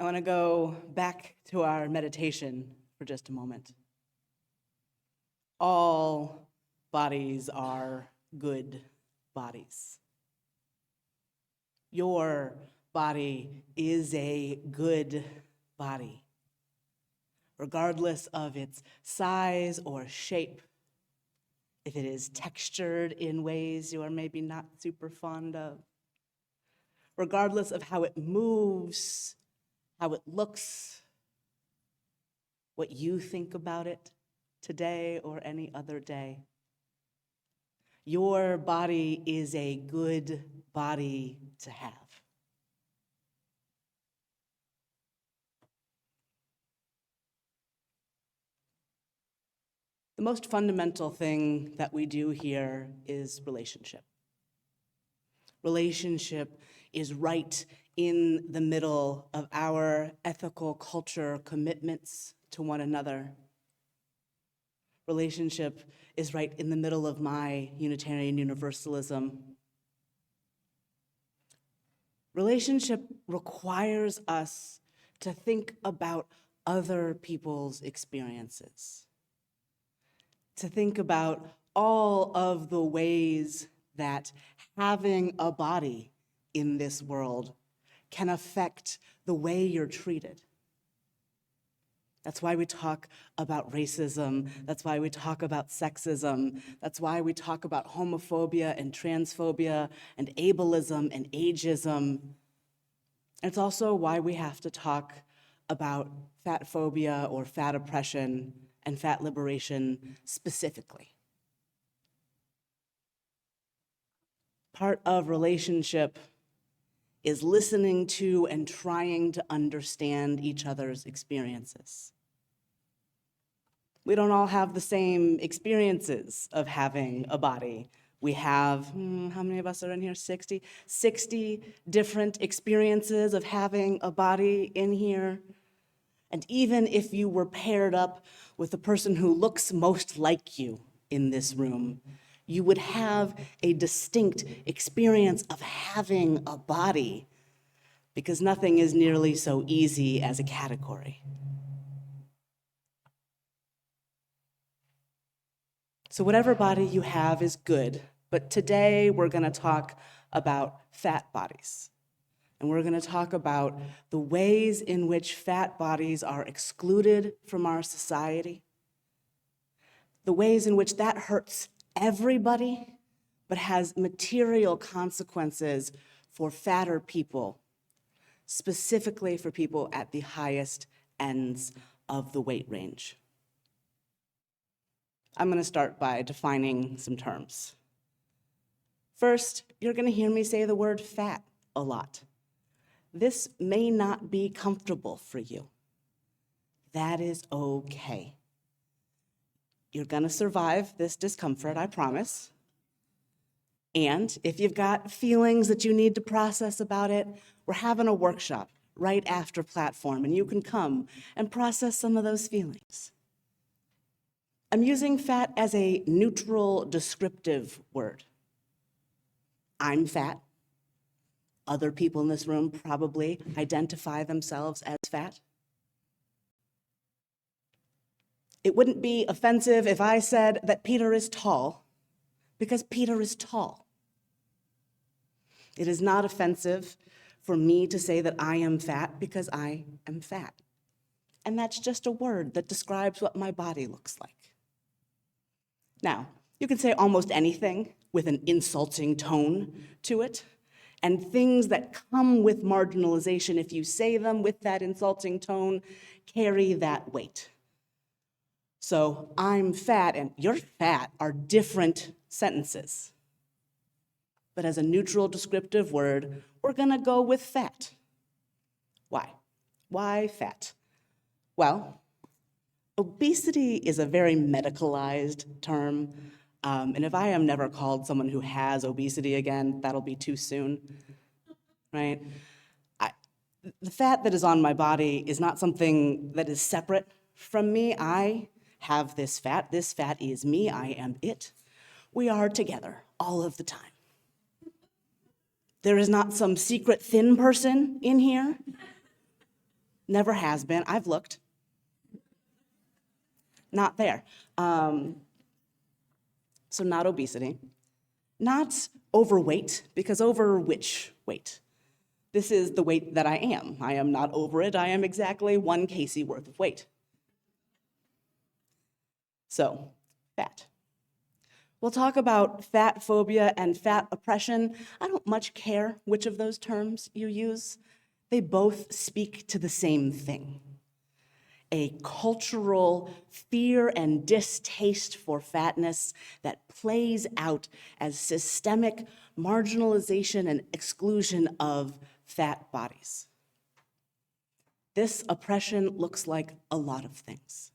I want to go back to our meditation for just a moment. All bodies are good bodies. Your body is a good body, regardless of its size or shape. If it is textured in ways you are maybe not super fond of, regardless of how it moves, how it looks, what you think about it today or any other day. Your body is a good body to have. The most fundamental thing that we do here is relationship. Relationship is right in the middle of our ethical culture commitments to one another. Relationship is right in the middle of my Unitarian Universalism. Relationship requires us to think about other people's experiences, to think about all of the ways that having a body in this world can affect the way you're treated. That's why we talk about racism. That's why we talk about sexism. That's why we talk about homophobia and transphobia and ableism and ageism. It's also why we have to talk about fat phobia or fat oppression and fat liberation specifically. Part of relationship is listening to and trying to understand each other's experiences. We don't all have the same experiences of having a body. We have, how many of us are in here? 60? 60 different experiences of having a body in here. And even if you were paired up with the person who looks most like you in this room, you would have a distinct experience of having a body, because nothing is nearly so easy as a category. So whatever body you have is good, but today we're going to talk about fat bodies. And we're going to talk about the ways in which fat bodies are excluded from our society, the ways in which that hurts everybody, but has material consequences for fatter people, specifically for people at the highest ends of the weight range. I'm going to start by defining some terms. First, you're going to hear me say the word fat a lot. This may not be comfortable for you. That is okay. You're going to survive this discomfort, I promise. And if you've got feelings that you need to process about it, we're having a workshop right after platform, and you can come and process some of those feelings. I'm using fat as a neutral descriptive word. I'm fat. Other people in this room probably identify themselves as fat. It wouldn't be offensive if I said that Peter is tall, because Peter is tall. It is not offensive for me to say that I am fat, because I am fat. And that's just a word that describes what my body looks like. Now, you can say almost anything with an insulting tone to it, and things that come with marginalization, if you say them with that insulting tone, carry that weight. So I'm fat and you're fat are different sentences. But as a neutral descriptive word, we're going to go with fat. Why? Why fat? Well, obesity is a very medicalized term. And if I am never called someone who has obesity again, that'll be too soon, right? The fat that is on my body is not something that is separate from me. I have this fat. This fat is me. I am it. We are together all of the time. There is not some secret thin person in here. Never has been. I've looked. Not there. So not obesity. Not overweight, because over which weight? This is the weight that I am. I am not over it. I am exactly 1 kg worth of weight. So, fat. We'll talk about fat phobia and fat oppression. I don't much care which of those terms you use. They both speak to the same thing: a cultural fear and distaste for fatness that plays out as systemic marginalization and exclusion of fat bodies. This oppression looks like a lot of things.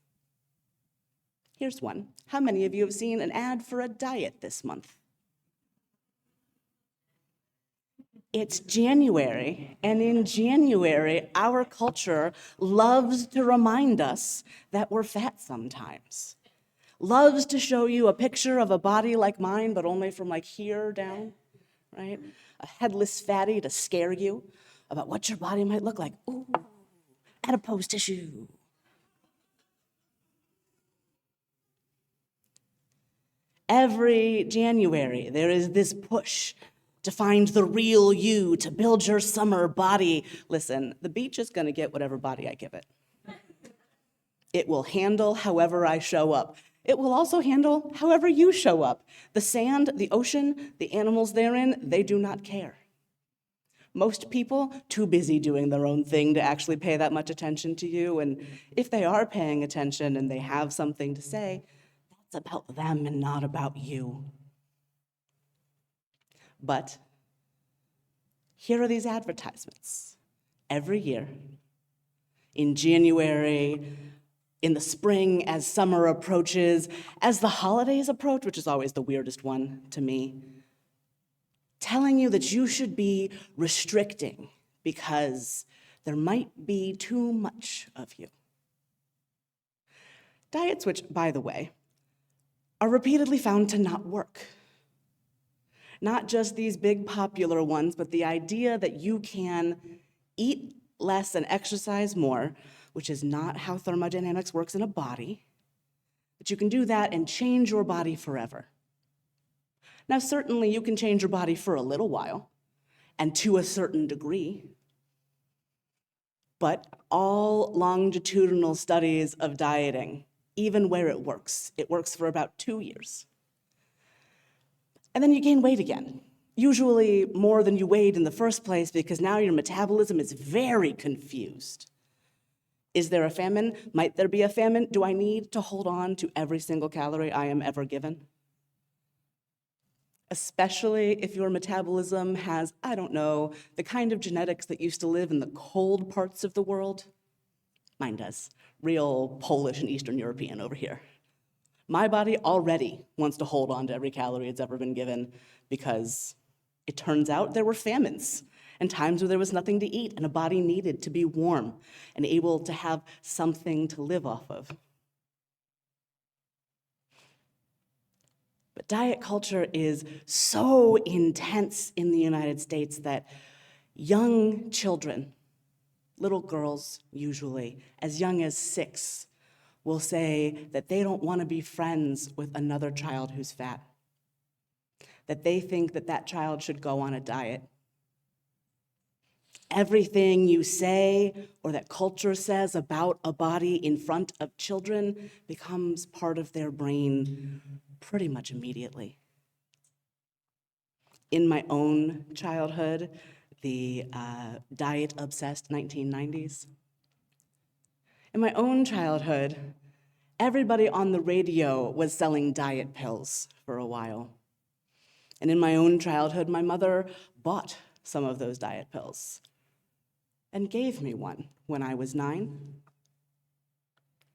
Here's one. How many of you have seen an ad for a diet this month? It's January, and in January, our culture loves to remind us that we're fat sometimes. Loves to show you a picture of a body like mine, but only from like here down, right? A headless fatty to scare you about what your body might look like. Ooh, adipose tissue. Every January, there is this push to find the real you, to build your summer body. Listen, the beach is gonna get whatever body I give it. It will handle however I show up. It will also handle however you show up. The sand, the ocean, the animals therein, they do not care. Most people, too busy doing their own thing to actually pay that much attention to you, and if they are paying attention and they have something to say, that's about them and not about you. But here are these advertisements every year. In January, in the spring, as summer approaches, as the holidays approach, which is always the weirdest one to me, telling you that you should be restricting because there might be too much of you. Diets which, by the way, are repeatedly found to not work. Not just these big popular ones, but the idea that you can eat less and exercise more, which is not how thermodynamics works in a body, but you can do that and change your body forever. Now, certainly you can change your body for a little while and to a certain degree, but all longitudinal studies of dieting, even where it works for about 2 years. And then you gain weight again, usually more than you weighed in the first place because now your metabolism is very confused. Is there a famine? Might there be a famine? Do I need to hold on to every single calorie I am ever given? Especially if your metabolism has, I don't know, the kind of genetics that used to live in the cold parts of the world. Mine does. Real Polish and Eastern European over here. My body already wants to hold on to every calorie it's ever been given because it turns out there were famines and times where there was nothing to eat and a body needed to be warm and able to have something to live off of. But diet culture is so intense in the United States that young children, little girls usually, as young as 6, will say that they don't want to be friends with another child who's fat, that they think that that child should go on a diet. Everything you say or that culture says about a body in front of children becomes part of their brain pretty much immediately. In my own childhood, the diet-obsessed 1990s, in my own childhood, everybody on the radio was selling diet pills for a while. And in my own childhood, my mother bought some of those diet pills and gave me one when I was 9.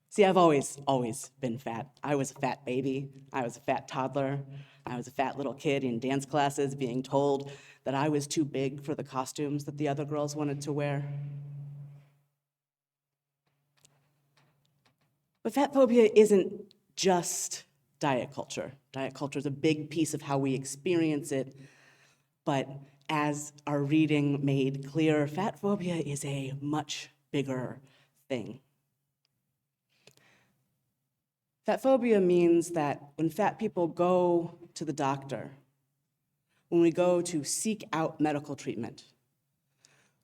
See, I've always been fat. I was a fat baby. I was a fat toddler. I was a fat little kid in dance classes being told that I was too big for the costumes that the other girls wanted to wear. But fat phobia isn't just diet culture. Diet culture is a big piece of how we experience it, but as our reading made clear, fat phobia is a much bigger thing. Fat phobia means that when fat people go to the doctor, when we go to seek out medical treatment,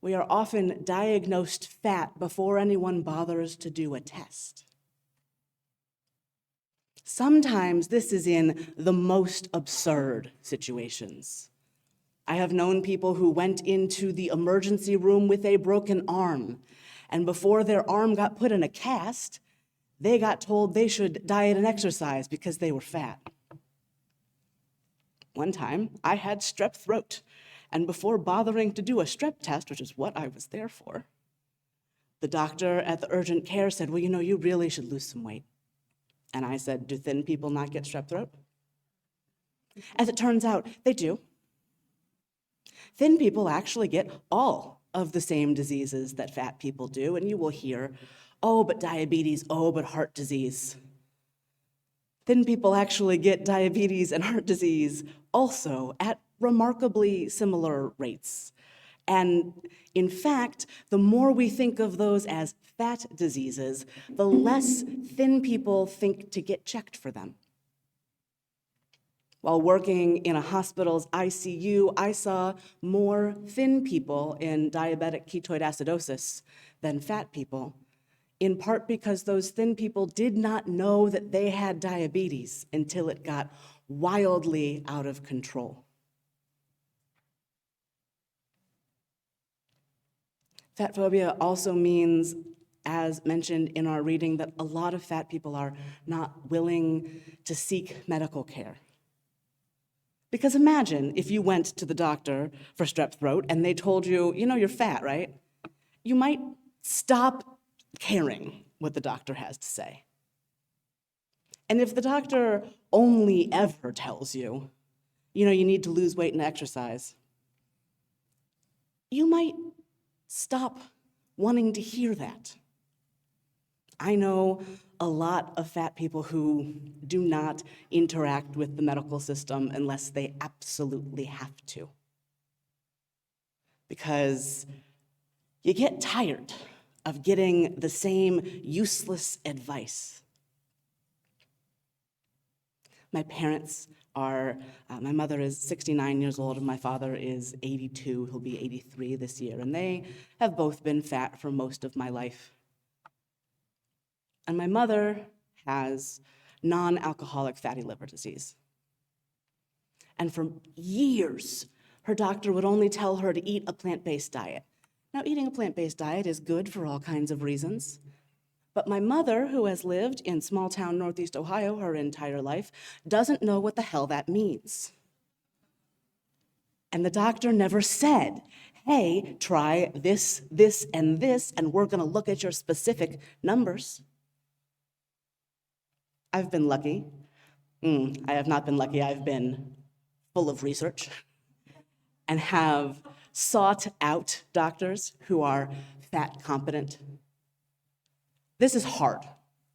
we are often diagnosed fat before anyone bothers to do a test. Sometimes this is in the most absurd situations. I have known people who went into the emergency room with a broken arm, and before their arm got put in a cast, they got told they should diet and exercise because they were fat. One time, I had strep throat, and before bothering to do a strep test, which is what I was there for, the doctor at the urgent care said, well, you really should lose some weight. And I said, do thin people not get strep throat? As it turns out, they do. Thin people actually get all of the same diseases that fat people do, and you will hear, oh, but diabetes, oh, but heart disease. Thin people actually get diabetes and heart disease also at remarkably similar rates. And in fact, the more we think of those as fat diseases, the less thin people think to get checked for them. While working in a hospital's ICU, I saw more thin people in diabetic ketoid acidosis than fat people, in part because those thin people did not know that they had diabetes until it got wildly out of control. Fat phobia also means, as mentioned in our reading, that a lot of fat people are not willing to seek medical care. Because imagine if you went to the doctor for strep throat and they told you, you're fat, right? You might stop caring what the doctor has to say. And if the doctor only ever tells you, you need to lose weight and exercise, you might stop wanting to hear that. I know a lot of fat people who do not interact with the medical system unless they absolutely have to. Because you get tired of getting the same useless advice. My parents are, my mother is 69 years old and my father is 82, he'll be 83 this year, and they have both been fat for most of my life. And my mother has non-alcoholic fatty liver disease. And for years, her doctor would only tell her to eat a plant-based diet. Now, eating a plant-based diet is good for all kinds of reasons. But my mother, who has lived in small-town Northeast Ohio her entire life, doesn't know what the hell that means. And the doctor never said, hey, try this, this, and this, and we're gonna look at your specific numbers. I've been lucky. I have not been lucky. I've been full of research and have sought out doctors who are fat competent. This is hard.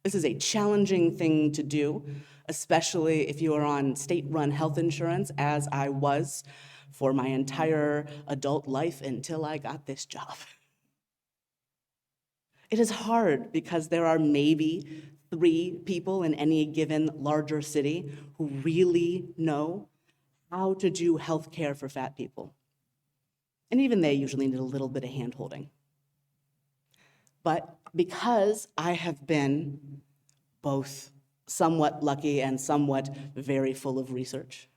This is a challenging thing to do, especially if you are on state-run health insurance, as I was for my entire adult life until I got this job. It is hard because there are maybe 3 people in any given larger city who really know how to do health care for fat people. And even they usually need a little bit of hand-holding. But because I have been both somewhat lucky and somewhat very full of research,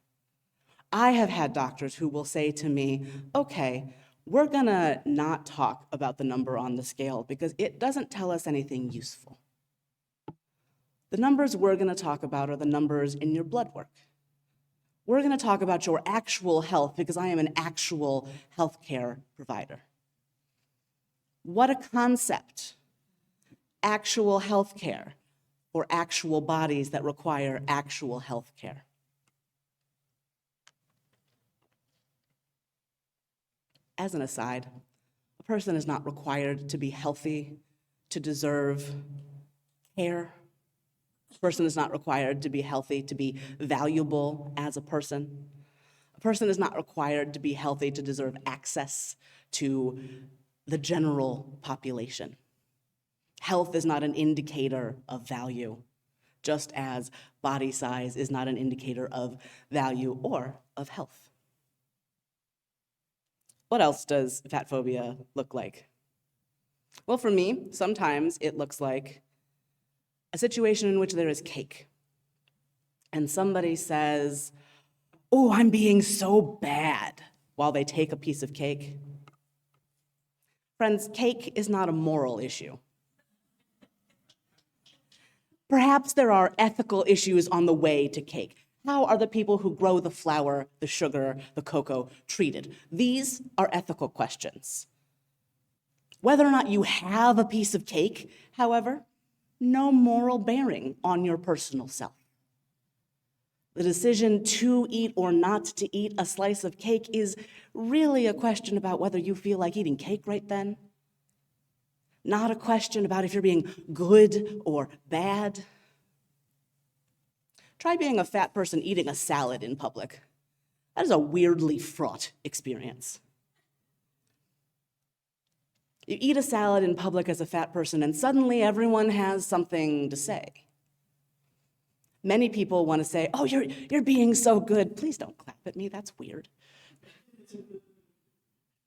I have had doctors who will say to me, okay, we're gonna not talk about the number on the scale because it doesn't tell us anything useful. The numbers we're gonna talk about are the numbers in your blood work. We're gonna talk about your actual health because I am an actual healthcare provider. What a concept. Actual healthcare for actual bodies that require actual healthcare. As an aside, a person is not required to be healthy to deserve care. A person is not required to be healthy to be valuable as a person. A person is not required to be healthy to deserve access to the general population. Health is not an indicator of value, just as body size is not an indicator of value or of health. What else does fat phobia look like? Well, for me, sometimes it looks like a situation in which there is cake. And somebody says, "Oh, I'm being so bad," while they take a piece of cake. Friends, cake is not a moral issue. Perhaps there are ethical issues on the way to cake. How are the people who grow the flour, the sugar, the cocoa treated? These are ethical questions. Whether or not you have a piece of cake, however, no moral bearing on your personal self. The decision to eat or not to eat a slice of cake is really a question about whether you feel like eating cake right then. Not a question about if you're being good or bad. Try being a fat person eating a salad in public. That is a weirdly fraught experience. You eat a salad in public as a fat person, and suddenly everyone has something to say. Many people want to say, "Oh, you're being so good. Please don't clap at me, that's weird."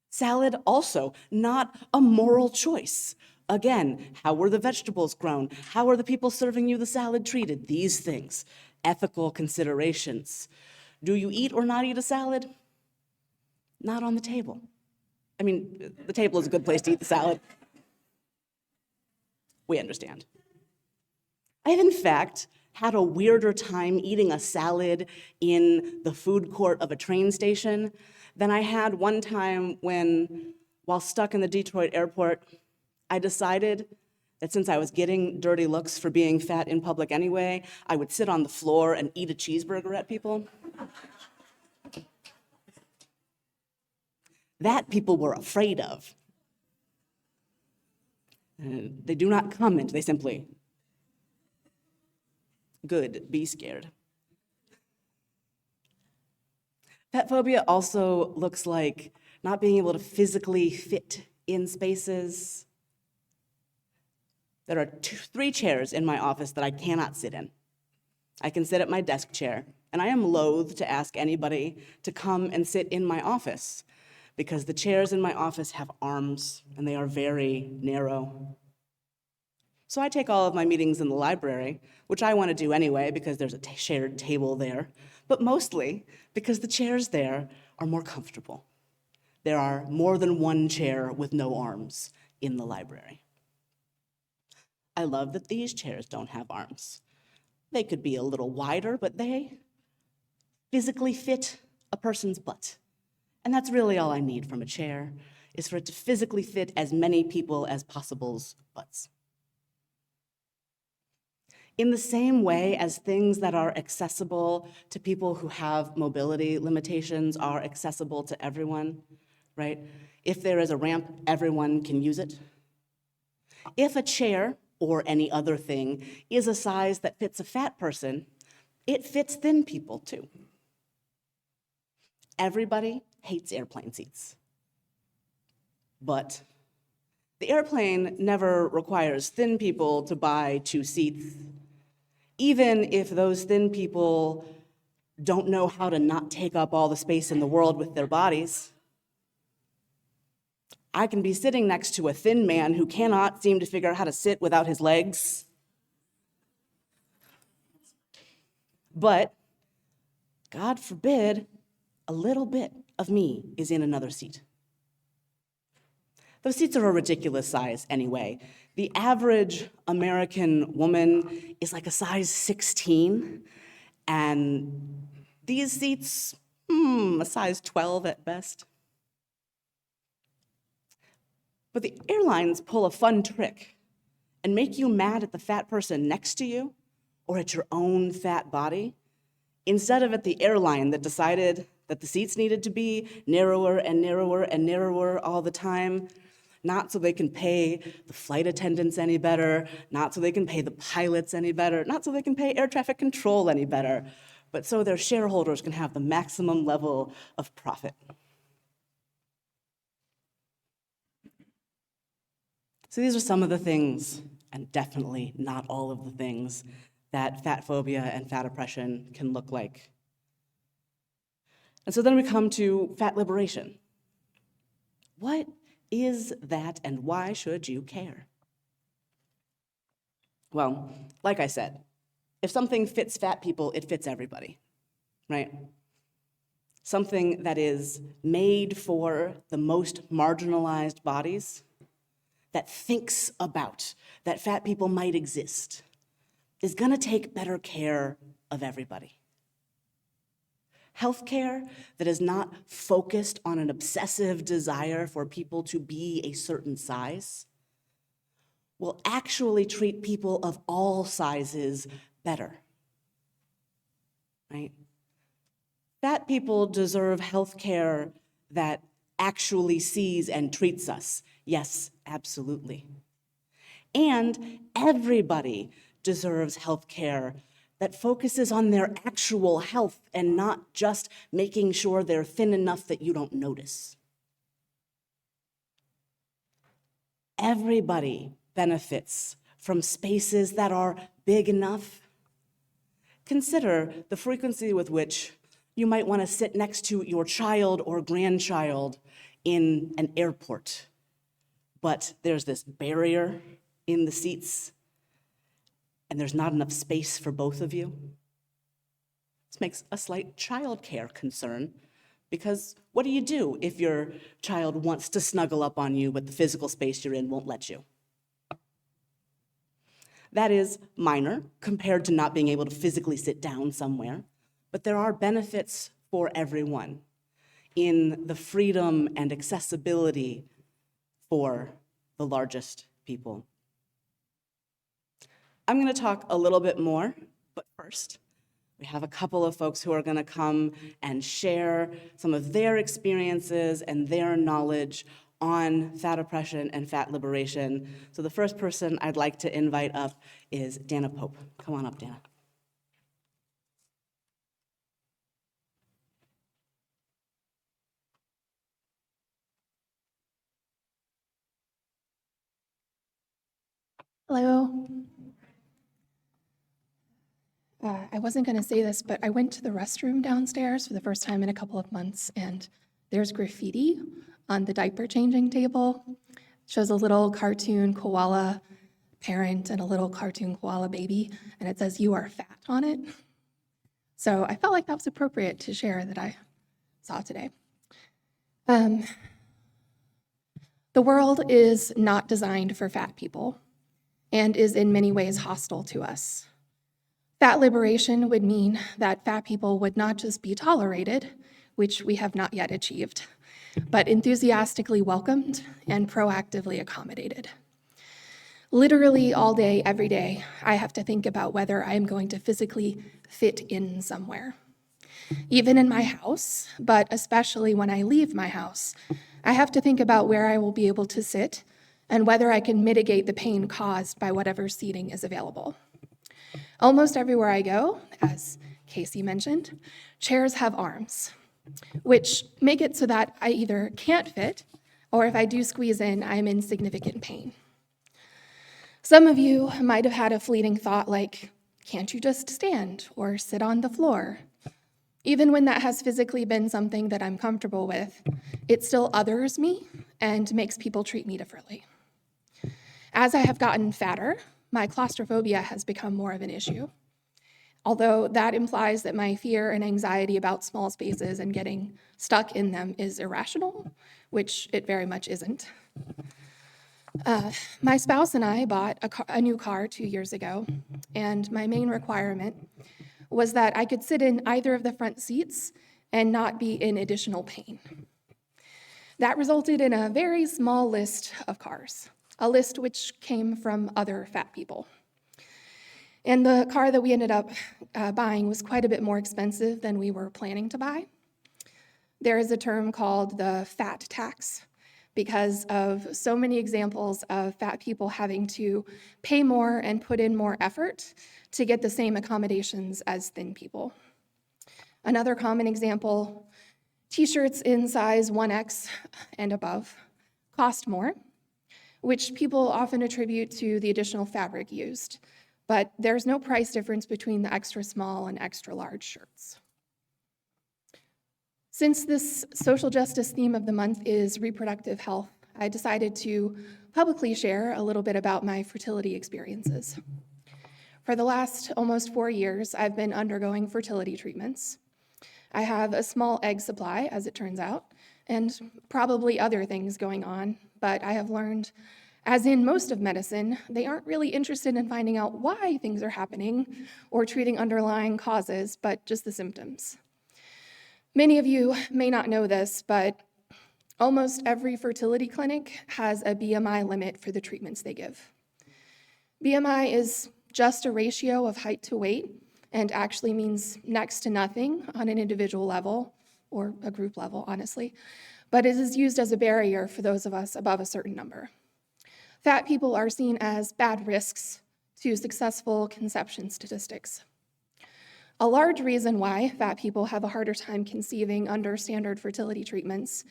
Salad also not a moral choice. Again, how were the vegetables grown? How are the people serving you the salad treated? These things, ethical considerations. Do you eat or not eat a salad? Not on the table. I mean, the table is a good place to eat the salad. We understand. I have, in fact, had a weirder time eating a salad in the food court of a train station than I had one time when, while stuck in the Detroit airport, I decided that since I was getting dirty looks for being fat in public anyway, I would sit on the floor and eat a cheeseburger at people. That people were afraid of. They do not comment, they simply, "Good, be scared." Fat phobia also looks like not being able to physically fit in spaces. There are 3 chairs in my office that I cannot sit in. I can sit at my desk chair, and I am loath to ask anybody to come and sit in my office because the chairs in my office have arms and they are very narrow. So I take all of my meetings in the library, which I want to do anyway because there's a shared table there, but mostly because the chairs there are more comfortable. There are more than one chair with no arms in the library. I love that these chairs don't have arms. They could be a little wider, but they physically fit a person's butt. And that's really all I need from a chair, is for it to physically fit as many people as possible's butts. In the same way as things that are accessible to people who have mobility limitations are accessible to everyone, right? If there is a ramp, everyone can use it. If a chair or any other thing is a size that fits a fat person, it fits thin people too. Everybody hates airplane seats. But the airplane never requires thin people to buy 2 seats, even if those thin people don't know how to not take up all the space in the world with their bodies. I can be sitting next to a thin man who cannot seem to figure out how to sit without his legs. But, God forbid, a little bit of me is in another seat. Those seats are a ridiculous size anyway. The average American woman is like a size 16, and these seats, a size 12 at best. But the airlines pull a fun trick and make you mad at the fat person next to you or at your own fat body, instead of at the airline that decided that the seats needed to be narrower and narrower and narrower all the time, not so they can pay the flight attendants any better, not so they can pay the pilots any better, not so they can pay air traffic control any better, but so their shareholders can have the maximum level of profit. So these are some of the things and definitely not all of the things that fat phobia and fat oppression can look like. And so then we come to fat liberation. What is that, and why should you care? Well, like I said, if something fits fat people, it fits everybody, right? Something that is made for the most marginalized bodies, that thinks about that fat people might exist, is gonna take better care of everybody. Healthcare that is not focused on an obsessive desire for people to be a certain size will actually treat people of all sizes better, right? Fat people deserve healthcare that actually sees and treats us. Yes, absolutely. And everybody deserves healthcare that focuses on their actual health and not just making sure they're thin enough that you don't notice. Everybody benefits from spaces that are big enough. Consider the frequency with which you might want to sit next to your child or grandchild in an airport, but there's this barrier in the seats and there's not enough space for both of you. This makes a slight childcare concern, because what do you do if your child wants to snuggle up on you, but the physical space you're in won't let you? That is minor compared to not being able to physically sit down somewhere, but there are benefits for everyone in the freedom and accessibility for the largest people. I'm going to talk a little bit more, but first, we have a couple of folks who are going to come and share some of their experiences and their knowledge on fat oppression and fat liberation. So the first person I'd like to invite up is Dana Pope. Come on up, Dana. Hello. I wasn't going to say this, but I went to the restroom downstairs for the first time in a couple of months, and there's graffiti on the diaper changing table. It shows a little cartoon koala parent and a little cartoon koala baby, and it says, "You are fat" on it. So I felt like that was appropriate to share that I saw today. The world is not designed for fat people and is in many ways hostile to us. Fat liberation would mean that fat people would not just be tolerated, which we have not yet achieved, but enthusiastically welcomed and proactively accommodated. Literally all day, every day, I have to think about whether I am going to physically fit in somewhere. Even in my house, but especially when I leave my house, I have to think about where I will be able to sit and whether I can mitigate the pain caused by whatever seating is available. Almost everywhere I go, as Casey mentioned, chairs have arms, which make it so that I either can't fit, or if I do squeeze in, I'm in significant pain. Some of you might have had a fleeting thought like, can't you just stand or sit on the floor? Even when that has physically been something that I'm comfortable with, it still others me and makes people treat me differently. As I have gotten fatter, my claustrophobia has become more of an issue, although that implies that my fear and anxiety about small spaces and getting stuck in them is irrational, which it very much isn't. My spouse and I bought a new car 2 years ago, and my main requirement was that I could sit in either of the front seats and not be in additional pain. That resulted in a very small list of cars, a list which came from other fat people. And the car that we ended up buying was quite a bit more expensive than we were planning to buy. There is a term called the fat tax because of so many examples of fat people having to pay more and put in more effort to get the same accommodations as thin people. Another common example, t-shirts in size 1X and above cost more, which people often attribute to the additional fabric used. But there's no price difference between the extra small and extra large shirts. Since this social justice theme of the month is reproductive health, I decided to publicly share a little bit about my fertility experiences. For the last almost 4 years, I've been undergoing fertility treatments. I have a small egg supply, as it turns out, and probably other things going on, but I have learned, as in most of medicine, they aren't really interested in finding out why things are happening or treating underlying causes, but just the symptoms. Many of you may not know this, but almost every fertility clinic has a BMI limit for the treatments they give. BMI is just a ratio of height to weight and actually means next to nothing on an individual level, or a group level, honestly, but it is used as a barrier for those of us above a certain number. Fat people are seen as bad risks to successful conception statistics. A large reason why fat people have a harder time conceiving under standard fertility treatments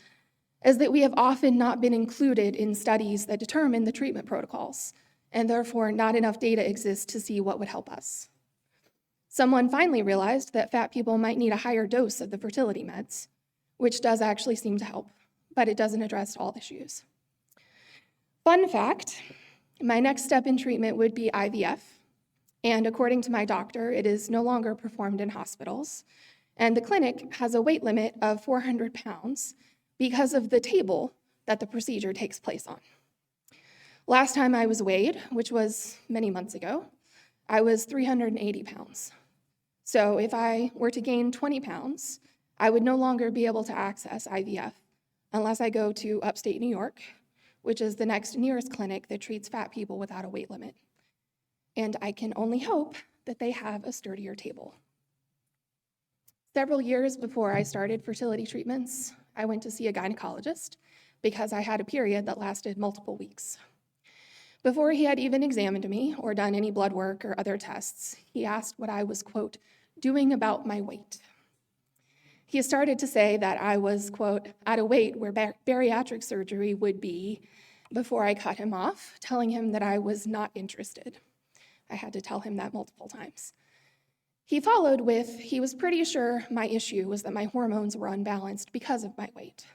is that we have often not been included in studies that determine the treatment protocols, and therefore not enough data exists to see what would help us. Someone finally realized that fat people might need a higher dose of the fertility meds, which does actually seem to help, but it doesn't address all issues. Fun fact, my next step in treatment would be IVF. And according to my doctor, it is no longer performed in hospitals. And the clinic has a weight limit of 400 pounds because of the table that the procedure takes place on. Last time I was weighed, which was many months ago, I was 380 pounds. So if I were to gain 20 pounds, I would no longer be able to access IVF unless I go to upstate New York, which is the next nearest clinic that treats fat people without a weight limit. And I can only hope that they have a sturdier table. Several years before I started fertility treatments, I went to see a gynecologist because I had a period that lasted multiple weeks. Before he had even examined me or done any blood work or other tests, he asked what I was, quote, doing about my weight. He started to say that I was, quote, at a weight where bariatric surgery would be before I cut him off, telling him that I was not interested. I had to tell him that multiple times. He followed with, he was pretty sure my issue was that my hormones were unbalanced because of my weight.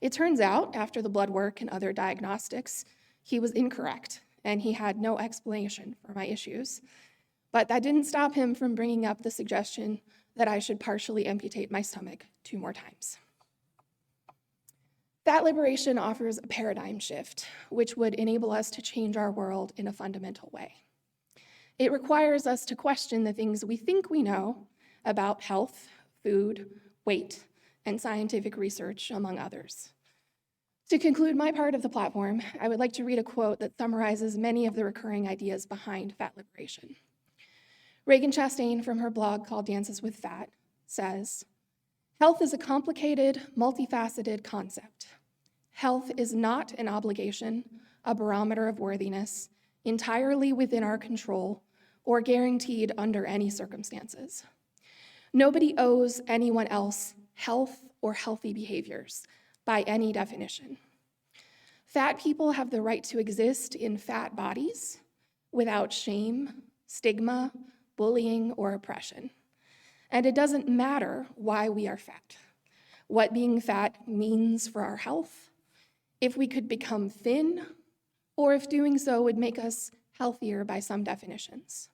It turns out, after the blood work and other diagnostics, he was incorrect, and he had no explanation for my issues. But that didn't stop him from bringing up the suggestion that I should partially amputate my stomach 2 more times. Fat liberation offers a paradigm shift, which would enable us to change our world in a fundamental way. It requires us to question the things we think we know about health, food, weight, and scientific research, among others. To conclude my part of the platform, I would like to read a quote that summarizes many of the recurring ideas behind fat liberation. Reagan Chastain, from her blog called Dances with Fat, says, "Health is a complicated, multifaceted concept. Health is not an obligation, a barometer of worthiness, entirely within our control, or guaranteed under any circumstances. Nobody owes anyone else health or healthy behaviors by any definition. Fat people have the right to exist in fat bodies without shame, stigma, bullying, or oppression. And it doesn't matter why we are fat, what being fat means for our health, if we could become thin, or if doing so would make us healthier by some definitions.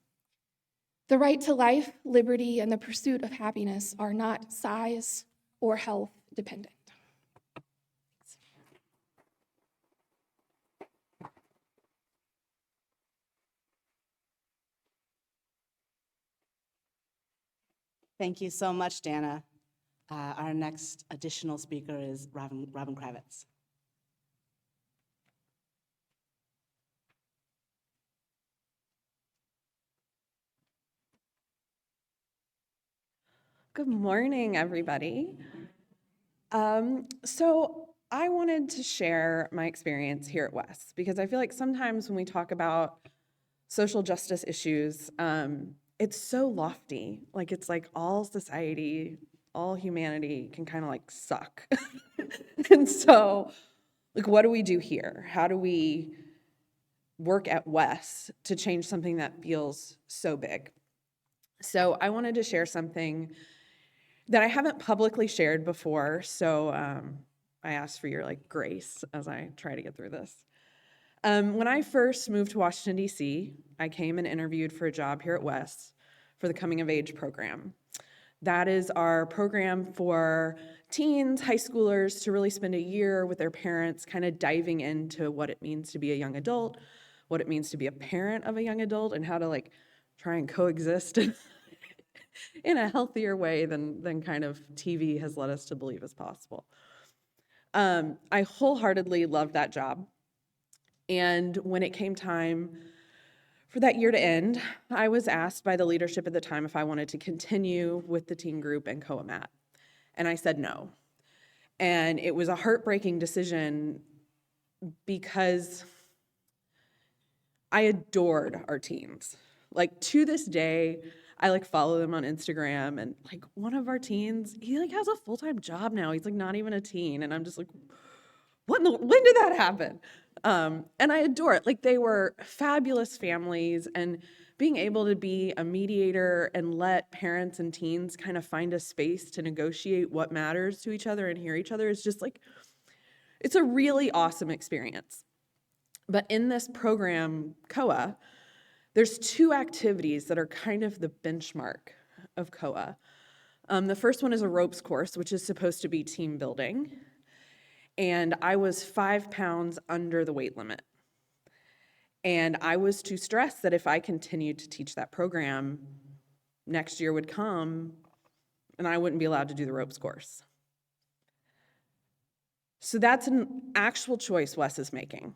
The right to life, liberty, and the pursuit of happiness are not size or health dependent." Thank you so much, Dana. Our next additional speaker is Robin Kravitz. Good morning, everybody. So I wanted to share my experience here at WES because I feel like sometimes when we talk about social justice issues, it's so lofty. Like it's like all society, all humanity can kind of like suck. And so Like, what do we do here? How do we work at WES to change something that feels so big? So I wanted to share something that I haven't publicly shared before, so I ask for your grace as I try to get through this. When I first moved to Washington, D.C., I came and interviewed for a job here at WES for the Coming of Age program. That is our program for teens, high schoolers, to really spend a year with their parents kind of diving into what it means to be a young adult, what it means to be a parent of a young adult, and how to try and coexist in a healthier way than kind of TV has led us to believe is possible. I wholeheartedly loved that job. And when it came time for that year to end, I was asked by the leadership at the time if I wanted to continue with the teen group and COAMAT. And I said no. And it was a heartbreaking decision because I adored our teens. To this day, I follow them on Instagram, and one of our teens, he has a full-time job now. He's not even a teen. And I'm just when did that happen? And I adore it. They were fabulous families, and being able to be a mediator and let parents and teens kind of find a space to negotiate what matters to each other and hear each other is just it's a really awesome experience. But in this program, COA, there's two activities that are kind of the benchmark of COA. The first one is a ropes course, which is supposed to be team building. And I was 5 pounds under the weight limit. And I was too stressed that if I continued to teach that program, next year would come and I wouldn't be allowed to do the ropes course. So that's an actual choice WES is making.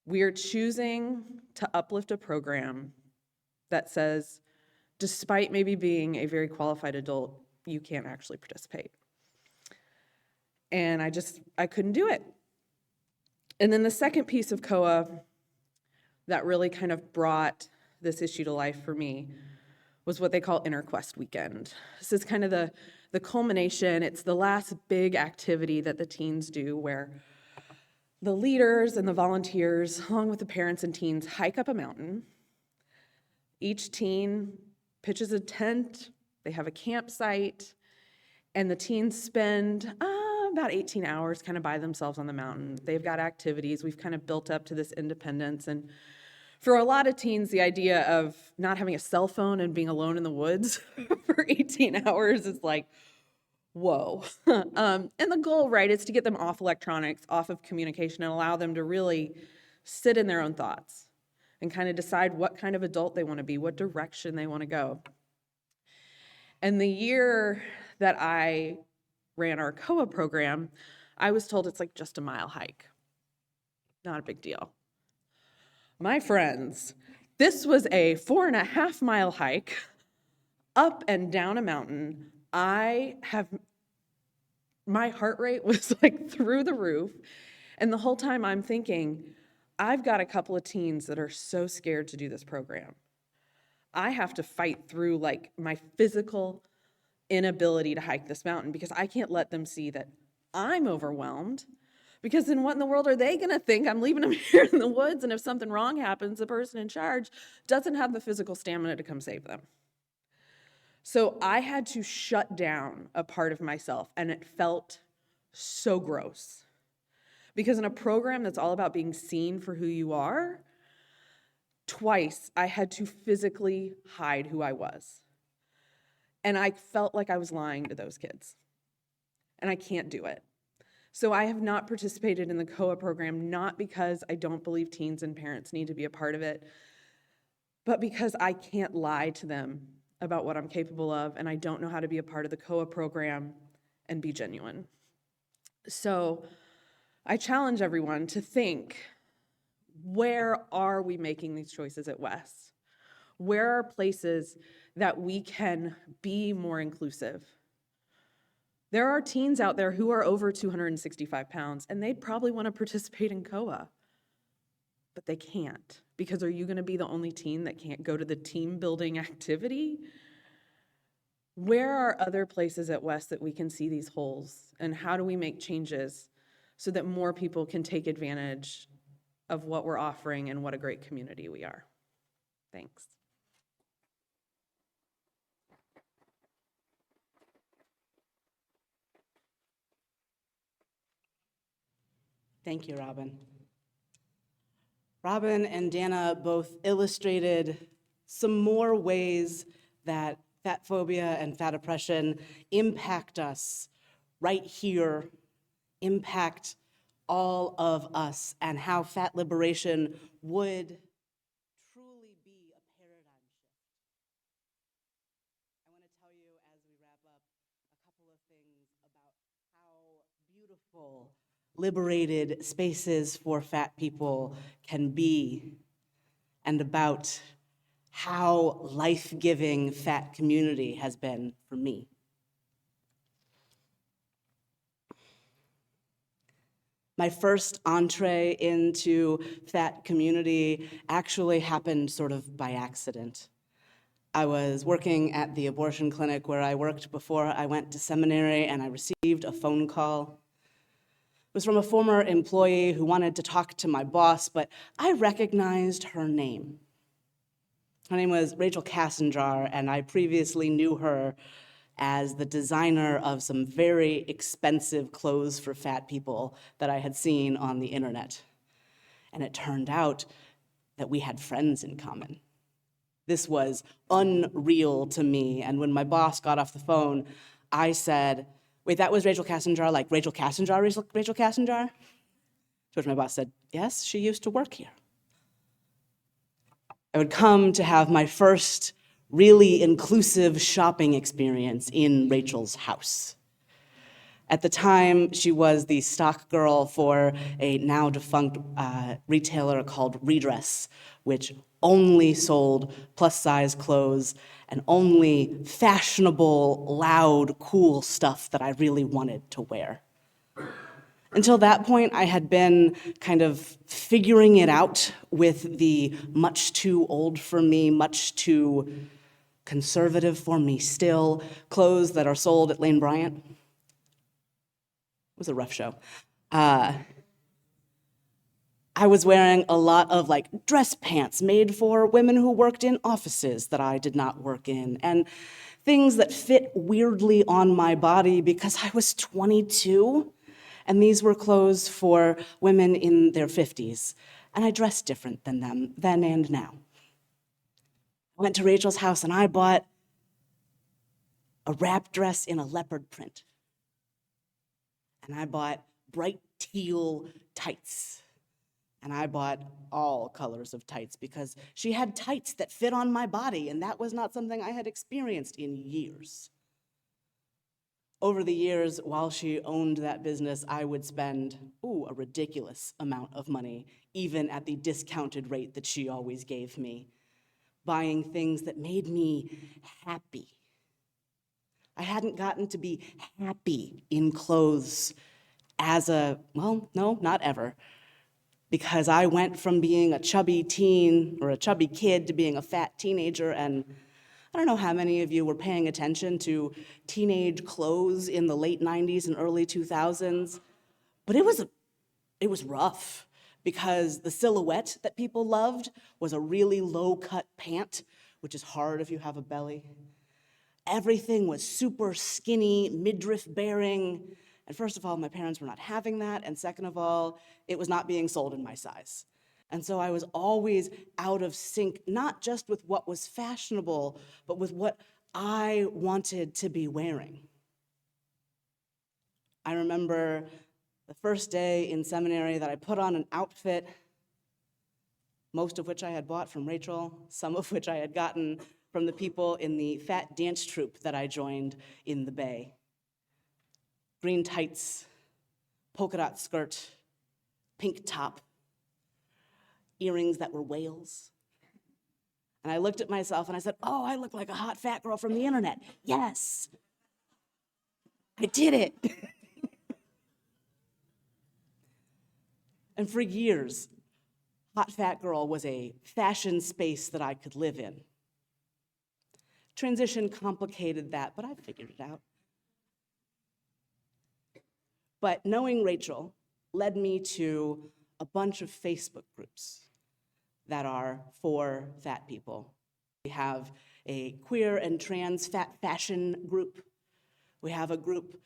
We are choosing to uplift a program that says, despite maybe being a very qualified adult, you can't actually participate. And I couldn't do it. And then the second piece of COA that really kind of brought this issue to life for me was what they call InterQuest Weekend. This is kind of the culmination. It's the last big activity that the teens do where the leaders and the volunteers, along with the parents and teens, hike up a mountain. Each teen pitches a tent, they have a campsite, and the teens spend about 18 hours kind of by themselves on the mountain. They've got activities. We've kind of built up to this independence. And for a lot of teens, the idea of not having a cell phone and being alone in the woods for 18 hours is whoa. And the goal, right, is to get them off electronics, off of communication, and allow them to really sit in their own thoughts and kind of decide what kind of adult they want to be, what direction they want to go. And the year that I ran our COA program, I was told it's just a mile hike. Not a big deal. My friends, this was a 4.5 mile hike up and down a mountain. My heart rate was through the roof. And the whole time I'm thinking, I've got a couple of teens that are so scared to do this program. I have to fight through my physical inability to hike this mountain because I can't let them see that I'm overwhelmed, because then what in the world are they gonna think? I'm leaving them here in the woods, and if something wrong happens, the person in charge doesn't have the physical stamina to come save them. So I had to shut down a part of myself, and it felt so gross. Because in a program that's all about being seen for who you are, twice I had to physically hide who I was. And I felt like I was lying to those kids. And I can't do it. So I have not participated in the COA program, not because I don't believe teens and parents need to be a part of it, but because I can't lie to them about what I'm capable of, and I don't know how to be a part of the COA program and be genuine. So I challenge everyone to think, where are we making these choices at WES? Where are places that we can be more inclusive? There are teens out there who are over 265 pounds, and they'd probably want to participate in COA, but they can't. Because are you going to be the only teen that can't go to the team building activity? Where are other places at WES that we can see these holes, and how do we make changes so that more people can take advantage of what we're offering and what a great community we are. Thanks. Thank you, Robin. Robin and Dana both illustrated some more ways that fat phobia and fat oppression impact us right here, impact all of us, and how fat liberation would truly be a paradigm shift. I want to tell you as we wrap up a couple of things about how beautiful liberated spaces for fat people can be, and about how life-giving fat community has been for me. My first entree into fat community actually happened sort of by accident. I was working at the abortion clinic where I worked before I went to seminary, and I received a phone call. It was from a former employee who wanted to talk to my boss, but I recognized her name. Her name was Rachel Kassenjar, and I previously knew her as the designer of some very expensive clothes for fat people that I had seen on the internet. And it turned out that we had friends in common. This was unreal to me, and when my boss got off the phone, I said, "Wait, that was Rachel Kassenjar, like Rachel Kassenjar, Rachel Kassenjar?" To which my boss said, "Yes, she used to work here." I would come to have my first really inclusive shopping experience in Rachel's house. At the time, she was the stock girl for a now defunct retailer called Redress, which only sold plus-size clothes and only fashionable, loud, cool stuff that I really wanted to wear. Until that point, I had been kind of figuring it out with the much too old for me, much too conservative for me still clothes that are sold at Lane Bryant. It was a rough show. I was wearing a lot of like dress pants made for women who worked in offices that I did not work in, and things that fit weirdly on my body because I was 22, and these were clothes for women in their 50s, and I dressed different than them then and now. I went to Rachel's house and I bought a wrap dress in a leopard print. And I bought bright teal tights. And I bought all colors of tights because she had tights that fit on my body, and that was not something I had experienced in years. Over the years, while she owned that business, I would spend, a ridiculous amount of money, even at the discounted rate that she always gave me, buying things that made me happy. I hadn't gotten to be happy in clothes not ever, because I went from being a chubby teen or a chubby kid to being a fat teenager, and I don't know how many of you were paying attention to teenage clothes in the late 90s and early 2000s, but it was rough because the silhouette that people loved was a really low-cut pant, which is hard if you have a belly. Everything was super skinny, midriff-bearing, and first of all, my parents were not having that, and second of all, it was not being sold in my size. And so I was always out of sync, not just with what was fashionable, but with what I wanted to be wearing. I remember the first day in seminary that I put on an outfit, most of which I had bought from Rachel, some of which I had gotten from the people in the fat dance troupe that I joined in the Bay. Green tights, polka dot skirt, pink top, earrings that were whales. And I looked at myself and I said, "Oh, I look like a hot fat girl from the internet. Yes, I did it." And for years, hot fat girl was a fashion space that I could live in. Transition complicated that, but I figured it out. But knowing Rachel led me to a bunch of Facebook groups that are for fat people. We have a queer and trans fat fashion group. We have a group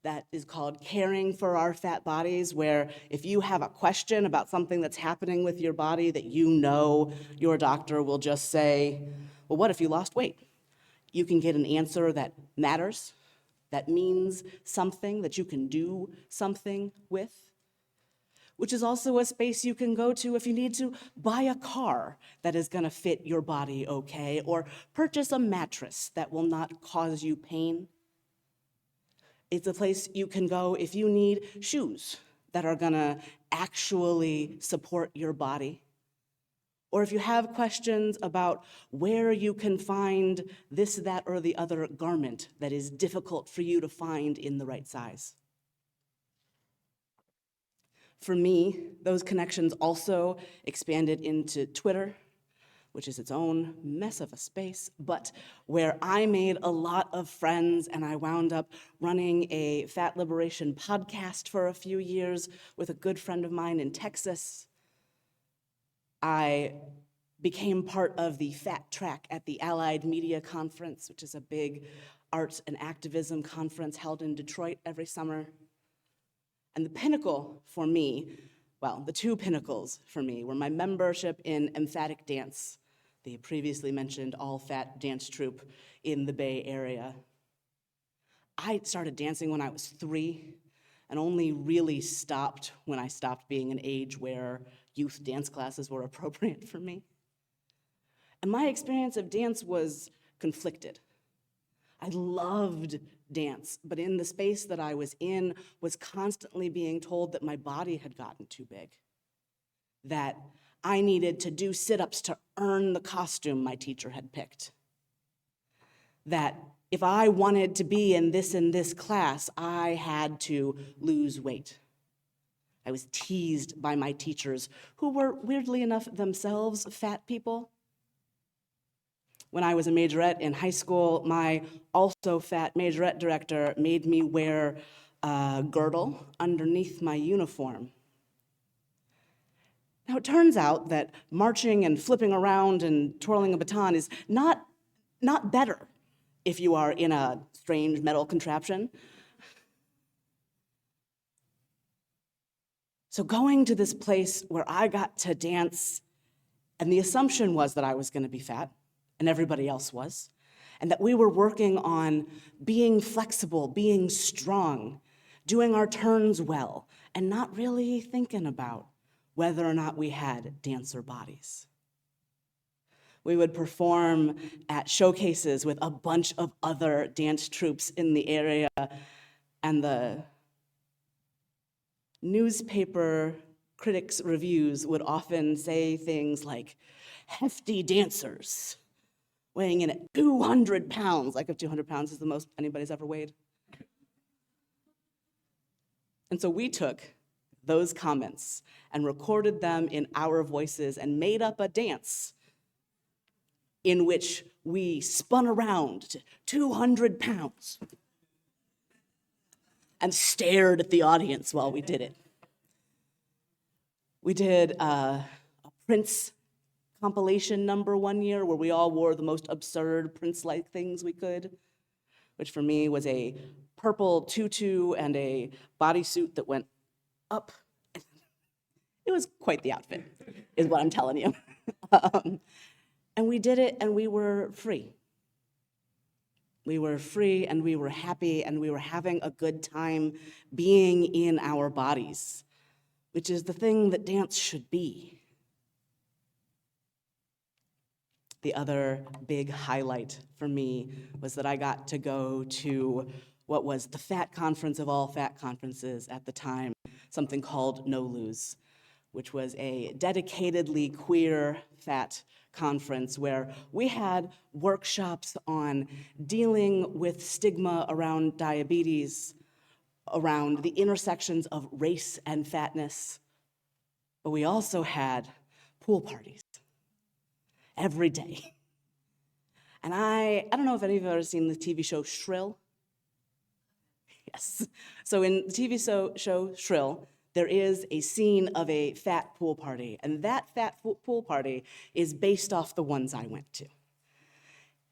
that is called Caring for Our Fat Bodies, where if you have a question about something that's happening with your body that you know your doctor will just say, well, what if you lost weight? You can get an answer that matters, that means something, that you can do something with, which is also a space you can go to if you need to buy a car that is gonna fit your body okay, or purchase a mattress that will not cause you pain. It's a place you can go if you need shoes that are gonna actually support your body. Or if you have questions about where you can find this, that, or the other garment that is difficult for you to find in the right size. For me, those connections also expanded into Twitter, which is its own mess of a space, but where I made a lot of friends, and I wound up running a fat liberation podcast for a few years with a good friend of mine in Texas. I became part of the Fat Track at the Allied Media Conference, which is a big arts and activism conference held in Detroit every summer. And the pinnacle for me, well, the two pinnacles for me were my membership in Emphatic Dance, the previously mentioned all-fat dance troupe in the Bay Area. I started dancing when I was 3 and only really stopped when I stopped being an age where youth dance classes were appropriate for me. And my experience of dance was conflicted. I loved dance, but in the space that I was in, was constantly being told that my body had gotten too big, that I needed to do sit-ups to earn the costume my teacher had picked, that if I wanted to be in this class, I had to lose weight. I was teased by my teachers, who were, weirdly enough, themselves fat people. When I was a majorette in high school, my also fat majorette director made me wear a girdle underneath my uniform. Now, it turns out that marching and flipping around and twirling a baton is not better if you are in a strange metal contraption. So going to this place where I got to dance, and the assumption was that I was going to be fat, and everybody else was, and that we were working on being flexible, being strong, doing our turns well, and not really thinking about whether or not we had dancer bodies. We would perform at showcases with a bunch of other dance troupes in the area, and the newspaper critics' reviews would often say things like, hefty dancers, weighing in at 200 pounds, like if 200 pounds is the most anybody's ever weighed. And so we took those comments and recorded them in our voices and made up a dance in which we spun around to 200 pounds and stared at the audience while we did it. We did a Prince compilation number one year where we all wore the most absurd Prince-like things we could, which for me was a purple tutu and a bodysuit that went up. It was quite the outfit, is what I'm telling you. And we did it, and we were free. We were free, and we were happy, and we were having a good time being in our bodies, which is the thing that dance should be. The other big highlight for me was that I got to go to what was the fat conference of all fat conferences at the time, something called No Lose, which was a dedicatedly queer fat conference where we had workshops on dealing with stigma around diabetes, around the intersections of race and fatness, but we also had pool parties every day. And I don't know if any of you have ever seen the TV show Shrill. Yes. So in the TV show Shrill, there is a scene of a fat pool party, and that fat pool party is based off the ones I went to.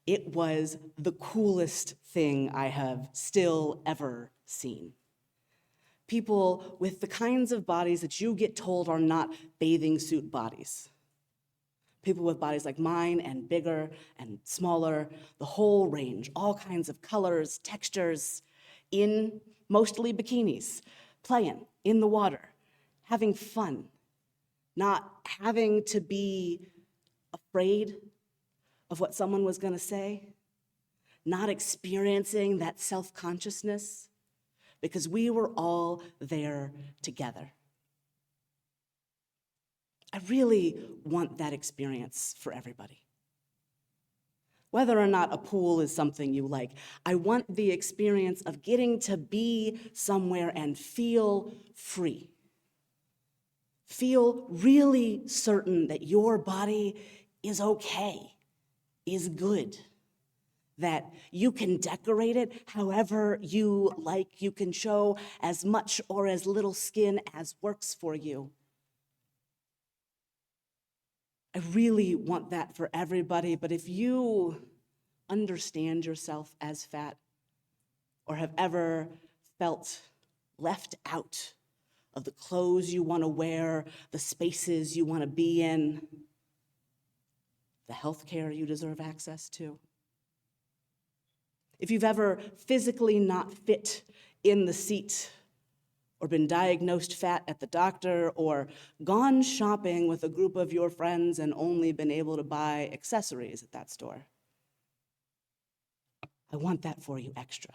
It was the coolest thing I have still ever seen. People with the kinds of bodies that you get told are not bathing suit bodies. People with bodies like mine and bigger and smaller, the whole range, all kinds of colors, textures, in mostly bikinis, playing in the water, having fun, not having to be afraid of what someone was going to say, not experiencing that self-consciousness, because we were all there together. I really want that experience for everybody. Whether or not a pool is something you like, I want the experience of getting to be somewhere and feel free. Feel really certain that your body is okay, is good, that you can decorate it however you like. You can show as much or as little skin as works for you. I really want that for everybody, but if you understand yourself as fat or have ever felt left out of the clothes you want to wear, the spaces you want to be in, the health care you deserve access to, if you've ever physically not fit in the seat or been diagnosed fat at the doctor or gone shopping with a group of your friends and only been able to buy accessories at that store, I want that for you extra.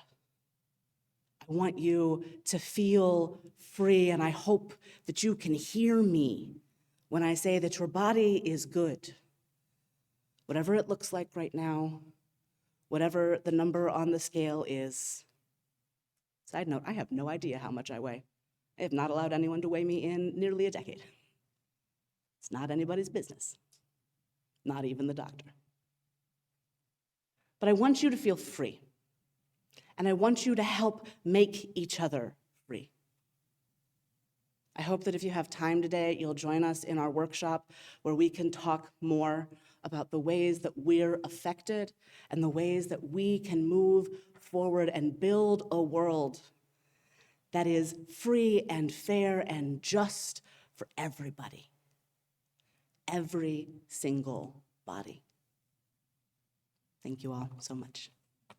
I want you to feel free, and I hope that you can hear me when I say that your body is good. Whatever it looks like right now, whatever the number on the scale is. Side note, I have no idea how much I weigh. I have not allowed anyone to weigh me in nearly a decade. It's not anybody's business, not even the doctor. But I want you to feel free, and I want you to help make each other free. I hope that if you have time today, you'll join us in our workshop where we can talk more about the ways that we're affected and the ways that we can move forward and build a world that is free and fair and just for everybody, every single body. Thank you all so much.